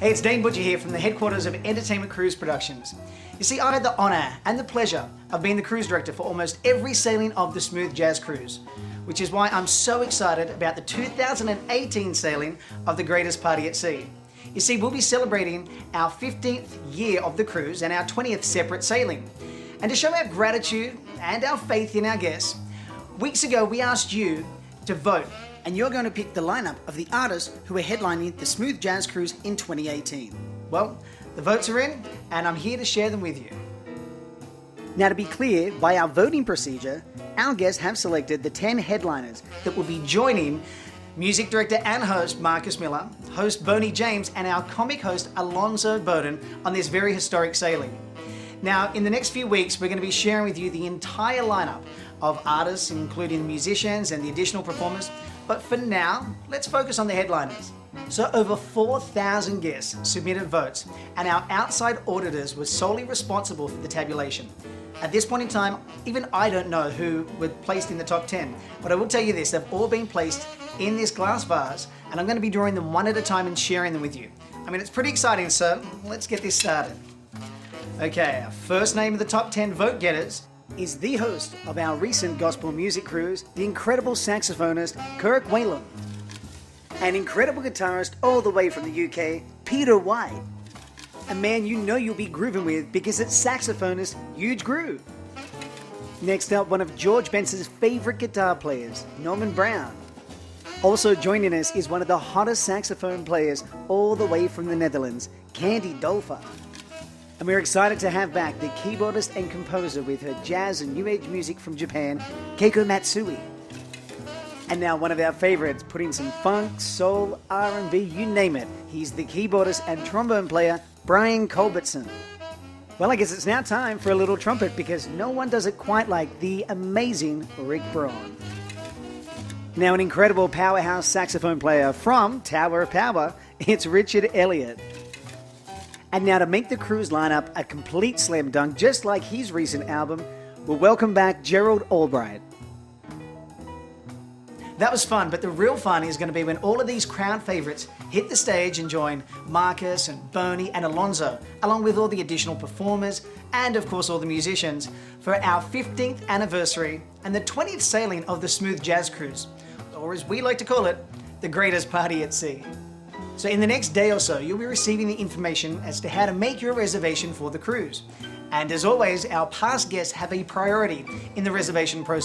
Hey, it's Dean Butcher here from the headquarters of Entertainment Cruise Productions. You see, I had the honour and the pleasure of being the cruise director for almost every sailing of the Smooth Jazz Cruise, which is why I'm so excited about the 2018 sailing of the Greatest Party at Sea. You see, we'll be celebrating our 15th year of the cruise and our 20th separate sailing. And to show our gratitude and our faith in our guests, weeks ago we asked you to vote, and you're going to pick the lineup of the artists who are headlining the Smooth Jazz Cruise in 2018. Well, the votes are in, and I'm here to share them with you. Now, to be clear, by our voting procedure, our guests have selected the 10 headliners that will be joining music director and host Marcus Miller, host Boney James, and our comic host Alonzo Bowden on this very historic sailing. Now, in the next few weeks, we're going to be sharing with you the entire lineup of artists, including the musicians and the additional performers. But for now, let's focus on the headliners. So over 4,000 guests submitted votes, and our outside auditors were solely responsible for the tabulation. At this point in time, even I don't know who were placed in the top 10, but I will tell you this, they've all been placed in this glass vase, and I'm going to be drawing them one at a time and sharing them with you. I mean, it's pretty exciting, so let's get this started. Okay, our first name of the top 10 vote getters is the host of our recent gospel music cruise, the incredible saxophonist Kirk Whalum, an incredible guitarist all the way from the UK, Peter White, a man you know you'll be grooving with because it's saxophonist Huge Groove. Next up, one of George Benson's favorite guitar players, Norman Brown. Also joining us is one of the hottest saxophone players all the way from the Netherlands, Candy Dolfa. And we're excited to have back the keyboardist and composer with her jazz and new age music from Japan, Keiko Matsui. And now one of our favorites, putting some funk, soul, R&B, you name it. He's the keyboardist and trombone player, Brian Culbertson. Well, I guess it's now time for a little trumpet because no one does it quite like the amazing Rick Braun. Now an incredible powerhouse saxophone player from Tower of Power, it's Richard Elliott. And now to make the cruise lineup a complete slam dunk, just like his recent album, we'll welcome back Gerald Albright. That was fun, but the real fun is going to be when all of these crowd favorites hit the stage and join Marcus and Boney and Alonzo, along with all the additional performers and of course all the musicians, for our 15th anniversary and the 20th sailing of the Smooth Jazz Cruise, or as we like to call it, the Greatest Party at Sea. So in the next day or so, you'll be receiving the information as to how to make your reservation for the cruise. And as always, our past guests have a priority in the reservation process.